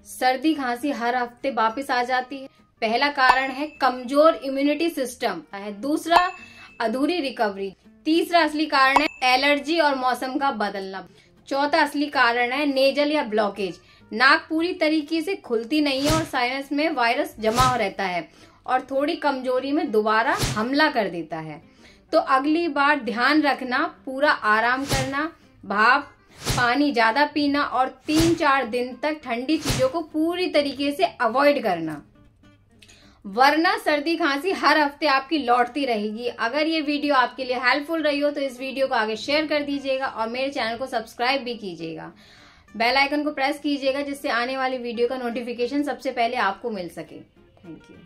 सर्दी खांसी हर हफ्ते वापस आ जाती है। पहला कारण है कमजोर इम्यूनिटी सिस्टम है। दूसरा, अधूरी रिकवरी। तीसरा असली कारण है एलर्जी और मौसम का बदलना। चौथा असली कारण है नेजल या ब्लॉकेज। नाक पूरी तरीके से खुलती नहीं है और साइनस में वायरस जमा हो रहता है और थोड़ी कमजोरी में दोबारा हमला कर देता है। तो अगली बार ध्यान रखना, पूरा आराम करना, भाप पानी ज्यादा पीना और 3-4 दिन तक ठंडी चीजों को पूरी तरीके से अवॉइड करना, वरना सर्दी खांसी हर हफ्ते आपकी लौटती रहेगी। अगर ये वीडियो आपके लिए हेल्पफुल रही हो तो इस वीडियो को आगे शेयर कर दीजिएगा और मेरे चैनल को सब्सक्राइब भी कीजिएगा। बेल आइकन को प्रेस कीजिएगा जिससे आने वाली वीडियो का नोटिफिकेशन सबसे पहले आपको मिल सके। Thank you.